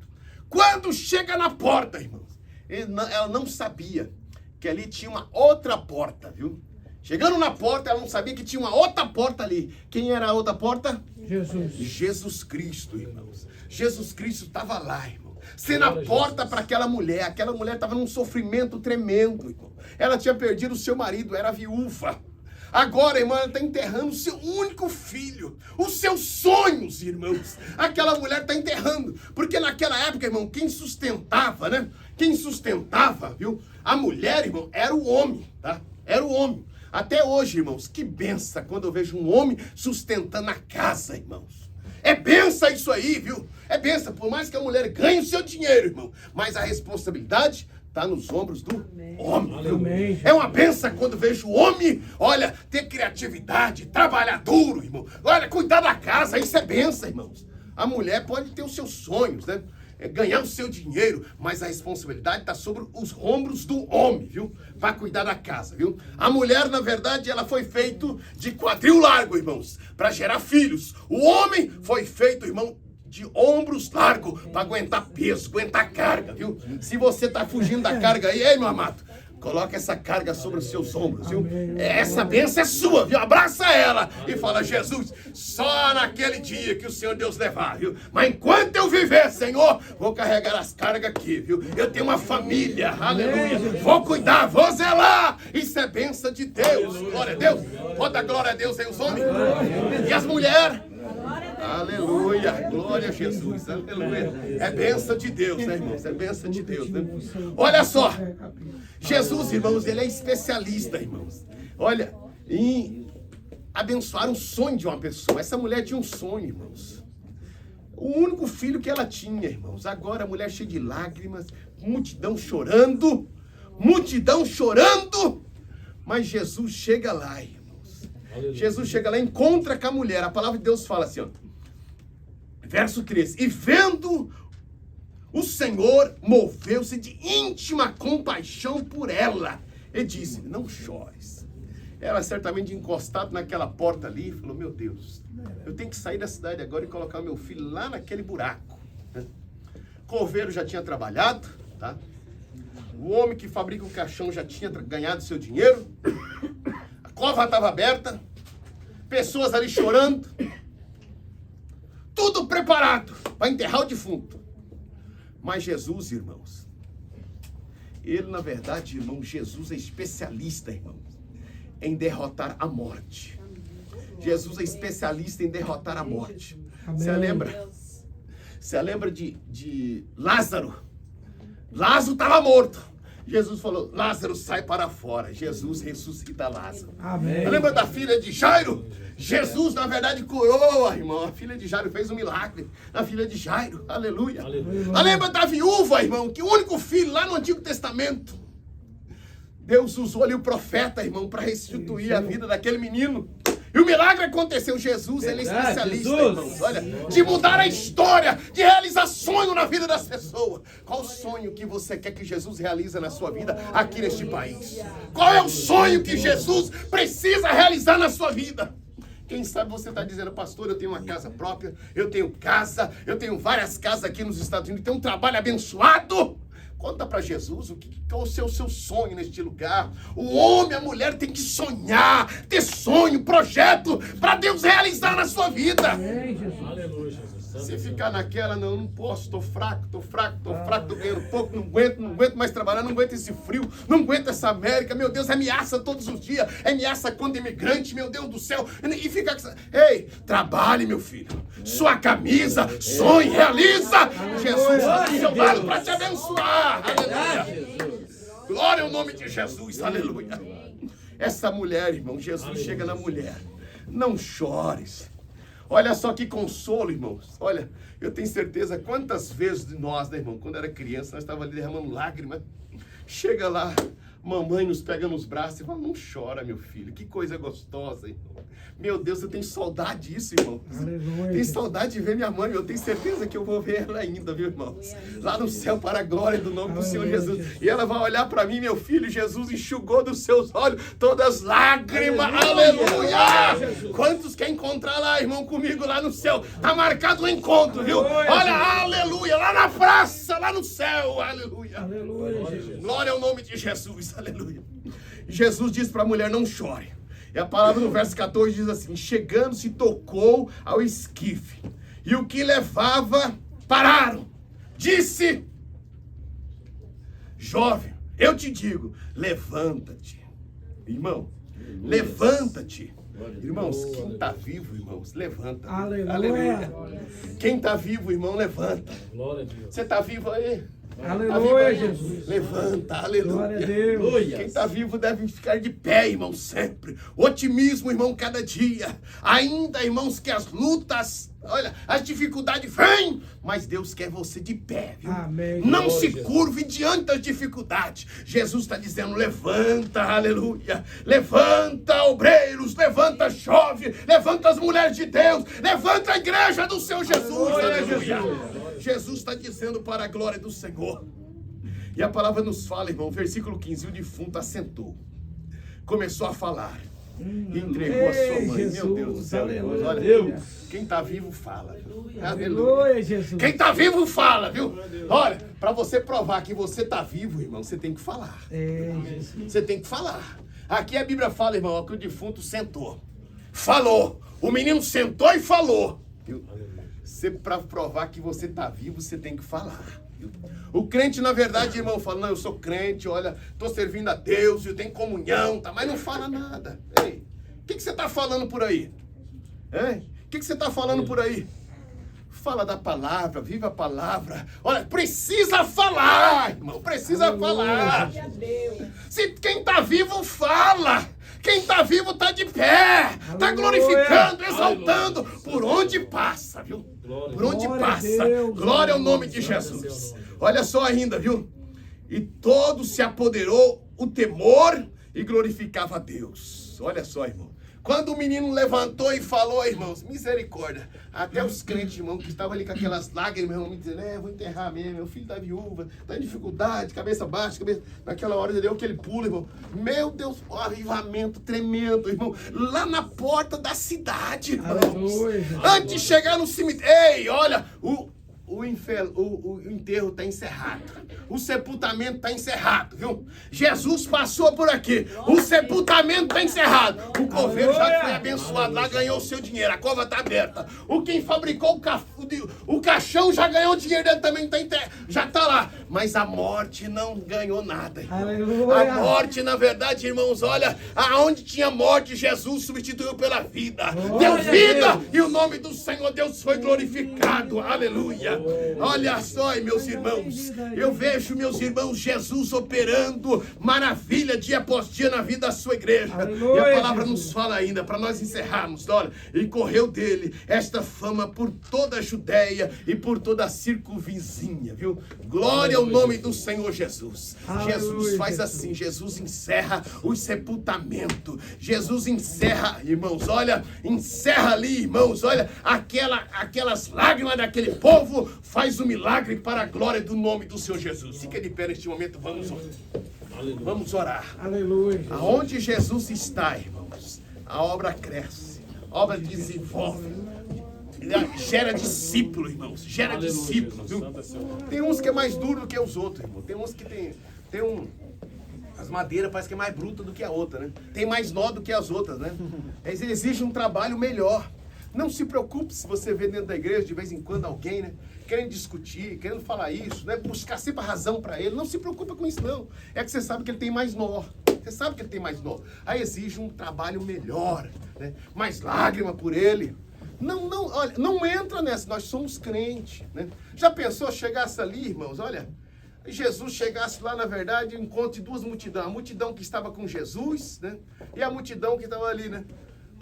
Speaker 3: Quando chega na porta, irmãos, ela não sabia que ali tinha uma outra porta, viu? Chegando na porta, ela não sabia que tinha uma outra porta ali. Quem era a outra porta? Jesus. Jesus Cristo, irmãos. Jesus Cristo estava lá, irmão. Sendo a porta para aquela mulher. Aquela mulher estava num sofrimento tremendo, irmão. Ela tinha perdido o seu marido, era viúva. Agora, irmã, ela está enterrando o seu único filho. Os seus sonhos, irmãos. Aquela mulher está enterrando. Porque naquela época, irmão, quem sustentava, né? Quem sustentava, viu? A mulher, irmão, era o homem, tá? Era o homem. Até hoje, irmãos, que benção quando eu vejo um homem sustentando a casa, irmãos. É benção isso aí, viu? É benção, por mais que a mulher ganhe o seu dinheiro, irmão. Mas a responsabilidade está nos ombros do homem, viu? É uma benção quando vejo o homem, olha, ter criatividade, trabalhar duro, irmão. Olha, cuidar da casa, isso é benção, irmãos. A mulher pode ter os seus sonhos, né? Ganhar o seu dinheiro, mas a responsabilidade está sobre os ombros do homem, viu? Para cuidar da casa, viu? A mulher, na verdade, ela foi feita de quadril largo, irmãos, para gerar filhos. O homem foi feito, irmão, de ombros largos, para aguentar peso, aguentar carga, viu? Se você está fugindo da carga aí, ei, meu amado, coloca essa carga sobre os seus ombros, viu? Essa bênção é sua, viu? Abraça ela e fala: Jesus, só naquele dia que o Senhor Deus levar, viu? Mas enquanto eu viver, Senhor, vou carregar as cargas aqui, viu? Eu tenho uma família, aleluia. Vou cuidar, vou zelar. Isso é bênção de Deus. Glória a Deus. Pode dar glória a Deus aí, os homens. E as mulheres? Aleluia, glória a Jesus, aleluia. É bênção de Deus, né, irmãos? É bênção de Deus, né? Olha só, Jesus, irmãos, ele é especialista, irmãos. Olha, em abençoar um sonho de uma pessoa. Essa mulher tinha um sonho, irmãos. O único filho que ela tinha, irmãos. Agora a mulher cheia de lágrimas, multidão chorando. Mas Jesus chega lá, irmãos. Jesus chega lá, encontra com a mulher. A palavra de Deus fala assim, ó. Verso 13. E vendo o Senhor, moveu-se de íntima compaixão por ela. E disse: não chores. Ela certamente encostada naquela porta ali, falou: meu Deus, eu tenho que sair da cidade agora e colocar o meu filho lá naquele buraco. coveiro já tinha trabalhado, tá? O homem que fabrica o caixão já tinha ganhado seu dinheiro. A cova estava aberta. Pessoas ali chorando. Tudo preparado para enterrar o defunto. Mas Jesus, irmãos, ele, na verdade, irmão, Jesus é especialista, irmãos, em derrotar a morte. Jesus é especialista em derrotar a morte. Você lembra? Você lembra de Lázaro? Lázaro estava morto. Jesus falou, Lázaro, sai para fora. Jesus ressuscita Lázaro.
Speaker 2: Amém.
Speaker 3: Lembra da filha de Jairo? Jesus, na verdade, curou, irmão. A filha de Jairo fez um milagre. Na filha de Jairo, aleluia.
Speaker 2: Aleluia.
Speaker 3: Lembra da viúva, irmão, que o único filho lá no Antigo Testamento. Deus usou ali o profeta, irmão, para restituir a vida daquele menino. E o milagre aconteceu. Jesus, ele é especialista, irmãos, olha, de mudar a história, de realizar sonho na vida das pessoas. Qual o sonho que você quer que Jesus realize na sua vida aqui neste país? Qual é o sonho que Jesus precisa realizar na sua vida? Quem sabe você está dizendo, pastor, eu tenho uma casa própria, eu tenho várias casas aqui nos Estados Unidos, tenho um trabalho abençoado. Conta para Jesus qual é o seu sonho neste lugar. O homem, a mulher tem que sonhar, ter sonho, projeto, para Deus realizar na sua vida.
Speaker 2: Amém, Jesus.
Speaker 4: Aleluia, Jesus.
Speaker 3: Se ficar naquela, não posso, tô fraco, tô ganhando pouco, não aguento mais trabalhar, não aguento esse frio, não aguento essa América, meu Deus, ameaça todos os dias, ameaça quando imigrante, meu Deus do céu, e fica, ei, trabalhe, meu filho, sua camisa, sonhe, realiza, Jesus está do seu lado para te abençoar, aleluia, glória ao nome de Jesus, aleluia. Essa mulher, irmão, Jesus chega na mulher, não chores. Olha só que consolo, irmãos. Olha, eu tenho certeza quantas vezes de nós, né, irmão, quando era criança, nós estávamos ali derramando lágrimas. Chega lá, mamãe nos pega nos braços e fala, não chora, meu filho. Que coisa gostosa, irmão. Meu Deus, eu tenho saudade disso, irmão.
Speaker 2: Aleluia.
Speaker 3: Tenho saudade de ver minha mãe. Eu tenho certeza que eu vou ver ela ainda, viu, irmãos? Lá no céu, para a glória do nome do Senhor Jesus. E ela vai olhar para mim, meu filho, Jesus enxugou dos seus olhos todas as lágrimas. Aleluia! Quantos quer encontrar lá, irmão, comigo lá no céu? Tá marcado o encontro, viu? Olha, aleluia! Lá na praça, lá no céu, aleluia!
Speaker 2: Aleluia, Jesus.
Speaker 3: Glória ao nome de Jesus, aleluia! Jesus diz para a mulher, não chore. E a palavra no verso 14 diz assim, chegando-se tocou ao esquife, e o que levava pararam. Disse, jovem, eu te digo, levanta-te. Irmão, levanta-te. Irmãos, quem está vivo, irmãos, levanta.
Speaker 2: Aleluia.
Speaker 3: Quem está vivo, irmão, levanta.
Speaker 4: Glória a Deus.
Speaker 3: Você está vivo aí?
Speaker 2: Aleluia, Jesus.
Speaker 3: Levanta, aleluia.
Speaker 2: Glória a Deus.
Speaker 3: Quem está vivo deve ficar de pé, irmão, sempre. Otimismo, irmão, cada dia. Ainda, irmãos, que as lutas, olha, as dificuldades vêm, mas Deus quer você de pé, viu?
Speaker 2: Amém.
Speaker 3: Não se curve diante das dificuldades. Jesus está dizendo, levanta, aleluia. Levanta, obreiros, levanta, jovem, levanta as mulheres de Deus, levanta a igreja do seu Jesus, aleluia. Jesus está dizendo para a glória do Senhor. E a palavra nos fala, irmão, versículo 15, o defunto assentou, começou a falar, e entregou a sua mãe.
Speaker 2: Jesus,
Speaker 3: meu Deus do céu,
Speaker 2: aleluia.
Speaker 3: olha, Deus, quem está vivo fala.
Speaker 2: Aleluia, Jesus.
Speaker 3: Quem está vivo fala, viu? Olha, para você provar que você está vivo, irmão, você tem que falar.
Speaker 2: Jesus.
Speaker 3: Você tem que falar. Aqui a Bíblia fala, irmão, que o defunto sentou, falou, o menino sentou e falou, viu? Para provar que você está vivo, você tem que falar. O crente, na verdade, irmão, fala, não, eu sou crente, olha, estou servindo a Deus, eu tenho comunhão, tá? Mas não fala nada. Ei, o que você está falando por aí? Hein? O que você está falando por aí? Fala da palavra, viva a palavra. Olha, precisa falar, irmão, precisa falar. Se quem está vivo, fala. Quem está vivo está de pé, está glorificando, exaltando, por onde passa, viu? Por onde passa. Glória ao nome de Jesus. Olha só ainda, viu? E todo se apoderou o temor e glorificava a Deus. Olha só, irmão. Quando o menino levantou e falou, irmãos, misericórdia, até os crentes, irmão, que estavam ali com aquelas lágrimas, irmão, me dizendo, vou enterrar mesmo, meu filho tá viúva, tá em dificuldade, cabeça baixa, naquela hora deu aquele pulo, irmão. Meu Deus, o avivamento tremendo, irmão, lá na porta da cidade, irmãos. Antes de chegar no cemitério, ei, olha, o enterro está encerrado. O sepultamento está encerrado, viu? Jesus passou por aqui. O sepultamento está encerrado. O coveiro já foi abençoado lá, ganhou o seu dinheiro. A cova está aberta. Quem fabricou o caixão já ganhou o dinheiro dele também, já está lá. Mas a morte não ganhou nada. A morte, na verdade, irmãos, olha, aonde tinha morte, Jesus substituiu pela vida. Deu vida e o nome do Senhor Deus foi glorificado. Aleluia. Olha só, meus irmãos, eu vejo, meus irmãos, Jesus operando maravilha dia após dia na vida da sua igreja. E a palavra nos fala ainda, para nós encerrarmos, olha, e correu dele esta fama por toda a Judéia e por toda a circunvizinha, viu? Glória ao nome do Senhor Jesus. Jesus faz assim, Jesus encerra o sepultamento. Jesus encerra, irmãos, olha, encerra ali, irmãos, olha, aquelas lágrimas daquele povo, faz um milagre para a glória do nome do Senhor Jesus. Fica de pé neste momento, vamos orar. Vamos orar.
Speaker 2: Aleluia.
Speaker 3: Aonde Jesus está, irmãos, a obra cresce, a obra desenvolve, gera discípulo, irmãos, gera discípulo, viu? Tem uns que é mais duro do que os outros, irmão. Tem uns que as madeiras parece que é mais bruta do que a outra, né? Tem mais nó do que as outras, né? Exige um trabalho melhor. Não se preocupe se você vê dentro da igreja de vez em quando alguém, né, querendo discutir, querendo falar isso, né, buscar sempre a razão para ele. Não se preocupe com isso, não. É que você sabe que ele tem mais nó. Você sabe que ele tem mais nó. Aí exige um trabalho melhor, né? Mais lágrima por ele. Olha, não entra nessa. Nós somos crentes, né? Já pensou, chegasse ali, irmãos, olha, Jesus chegasse lá, na verdade, encontre duas multidões. A multidão que estava com Jesus, né? E a multidão que estava ali, né?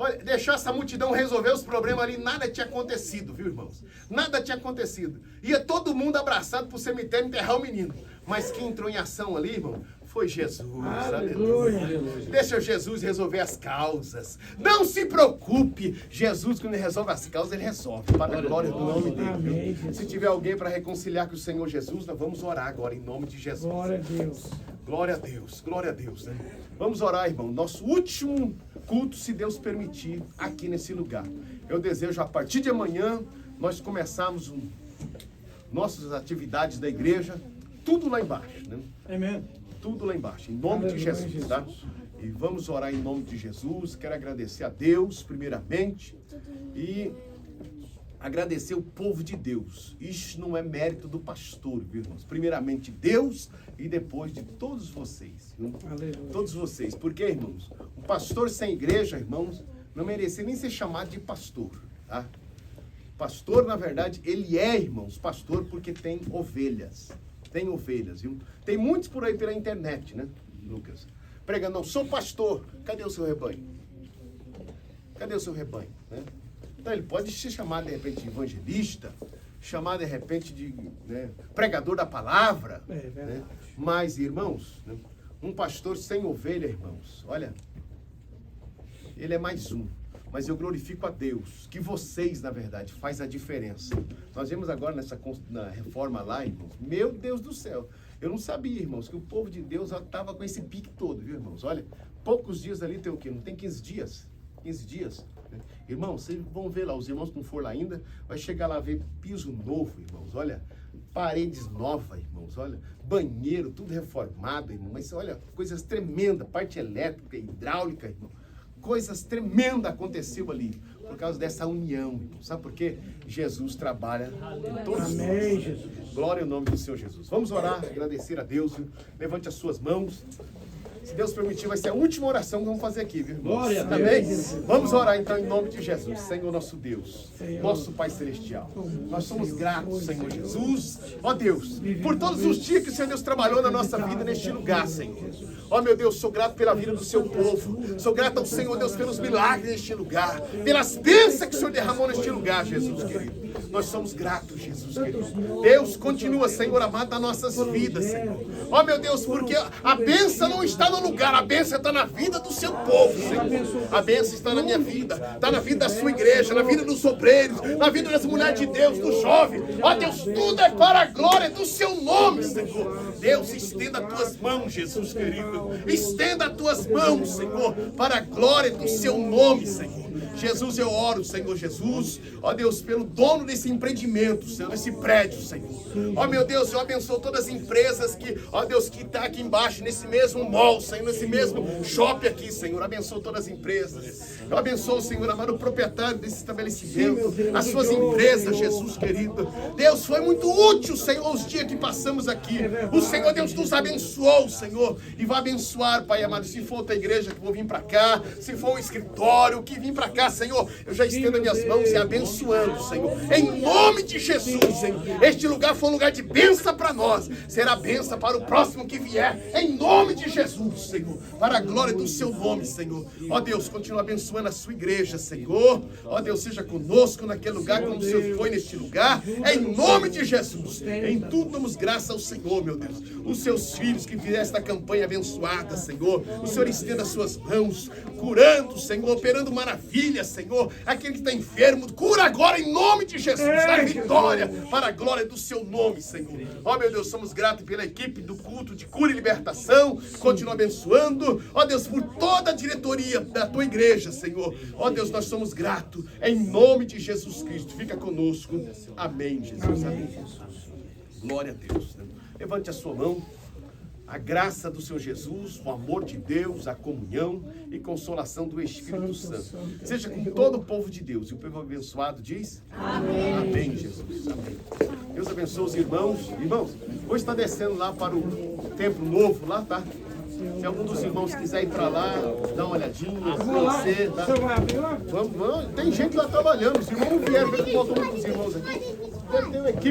Speaker 3: Olha, deixou essa multidão resolver os problemas ali, nada tinha acontecido, viu, irmãos? Nada tinha acontecido. Ia todo mundo abraçado para o cemitério enterrar o menino. Mas quem entrou em ação ali, irmão, foi Jesus. Aleluia. Deixa Jesus resolver as causas. Não se preocupe. Jesus, quando ele resolve as causas, ele resolve. Para a glória do nome dele. Amém. Se tiver alguém para reconciliar com o Senhor Jesus, nós vamos orar agora em nome de Jesus.
Speaker 2: Glória a Deus.
Speaker 3: Glória a Deus. Glória a Deus, né? Vamos orar, irmão. Nosso último culto, se Deus permitir, aqui nesse lugar. Eu desejo, a partir de amanhã, nós começarmos nossas atividades da igreja, tudo lá embaixo, né?
Speaker 2: Amém.
Speaker 3: Tudo lá embaixo, em nome de Jesus, tá? E vamos orar em nome de Jesus. Quero agradecer a Deus, primeiramente, e agradecer o povo de Deus. Isso não é mérito do pastor, viu, irmãos? Primeiramente Deus e depois de todos vocês, viu? Todos vocês. Porque, irmãos, um pastor sem igreja, irmãos, não merecia nem ser chamado de pastor, tá? Pastor, na verdade, ele é, irmãos, pastor porque tem ovelhas. Tem ovelhas, viu? Tem muitos por aí pela internet, né, Lucas? Pregando, não, sou pastor. Cadê o seu rebanho? Cadê o seu rebanho, né? Então ele pode se chamar de repente de evangelista, chamar de repente de, né, pregador da palavra, né? Mas, irmãos, né, um pastor sem ovelha, irmãos, olha, ele é mais um. Mas eu glorifico a Deus, que vocês, na verdade, faz a diferença. Nós vemos agora na reforma lá, irmãos, meu Deus do céu, eu não sabia, irmãos, que o povo de Deus estava com esse pique todo, viu, irmãos? Olha, poucos dias ali tem o quê? Não tem 15 dias? 15 dias. Né? Irmãos, vocês vão ver lá, os irmãos que não for lá ainda, vai chegar lá ver piso novo, irmãos, olha, paredes novas, irmãos, olha, banheiro, tudo reformado, irmão, mas olha, coisas tremendas, parte elétrica, hidráulica, irmão. Coisas tremendas aconteceu ali por causa dessa união, irmão. Sabe por quê? Jesus trabalha em todos nós.
Speaker 2: Amém, Jesus.
Speaker 3: Glória ao nome do Senhor Jesus. Vamos orar, agradecer a Deus. Viu? Levante as suas mãos. Se Deus permitir, vai ser a última oração que vamos fazer aqui, viu, irmãos?
Speaker 2: Glória a Deus.
Speaker 3: Amém? Vamos orar então em nome de Jesus. Senhor nosso Deus, nosso Pai Celestial. Nós somos gratos, Senhor Jesus. Ó Deus, por todos os dias que o Senhor Deus trabalhou na nossa vida neste lugar, Senhor. Ó meu Deus, sou grato pela vida do seu povo. Sou grato ao Senhor Deus pelos milagres neste lugar. Pelas bênçãos que o Senhor derramou neste lugar, Jesus querido. Nós somos gratos, Jesus querido. Deus, continua, Senhor amado, nas nossas vidas, Senhor. Ó meu Deus, porque a bênção não está no lugar, a bênção está na vida do seu povo, Senhor. A bênção está na minha vida, está na vida da sua igreja, na vida dos obreiros, na vida das mulheres de Deus, do jovem. Ó Deus, tudo é para a glória do seu nome, Senhor. Deus, estenda as tuas mãos, Jesus querido. Estenda as tuas mãos, Senhor, para a glória do seu nome, Senhor. Jesus, eu oro, Senhor Jesus, ó Deus, pelo dono desse empreendimento, Senhor, desse prédio, Senhor. Ó meu Deus, eu abençoo todas as empresas que, ó Deus, que está aqui embaixo, nesse mesmo mall, Senhor, nesse mesmo shopping aqui, Senhor. Abençoo todas as empresas. Eu abençoo, Senhor amado, o proprietário desse estabelecimento, as suas empresas, Jesus querido. Deus, foi muito útil, Senhor, os dias que passamos aqui. O Senhor Deus nos abençoou, Senhor, e vai abençoar, Pai amado. Se for outra igreja que vou vir para cá, se for um escritório que vim para cá, Senhor, eu já estendo as minhas mãos e abençoando, Senhor, em nome de Jesus, Senhor. Este lugar foi um lugar de bênção para nós, será bênção para o próximo que vier, em nome de Jesus, Senhor, para a glória do seu nome, Senhor. Ó Deus, continua abençoando a sua igreja, Senhor. Ó Deus, seja conosco naquele lugar como o Senhor foi neste lugar, em nome de Jesus. Em tudo damos graça ao Senhor, meu Deus. Os seus filhos que fizeram esta campanha abençoada, Senhor, o Senhor estenda as suas mãos, curando, Senhor, operando maravilhas, Senhor. Aquele que está enfermo, cura agora em nome de Jesus. Dá vitória para a glória do seu nome, Senhor. Ó meu Deus, somos gratos pela equipe do culto de cura e libertação. Continua abençoando, ó Deus, por toda a diretoria da tua igreja, Senhor. Ó Deus, nós somos gratos em nome de Jesus Cristo. Fica conosco. Amém, Jesus. Amém. Glória a Deus. Levante a sua mão. A graça do Senhor Jesus, o amor de Deus, a comunhão e consolação do Espírito Santo seja com todo o povo de Deus. E o povo abençoado diz: amém. Amém, Jesus. Amém. Deus abençoe os irmãos. Irmãos, hoje está descendo lá para o templo novo, lá, tá? Se algum dos irmãos quiser ir para lá, dar uma olhadinha, conhecer, tá? Vamos, tem gente lá trabalhando. Os irmãos não vieram, ver que faltou muitos irmãos aqui. Deve ter uma equipe.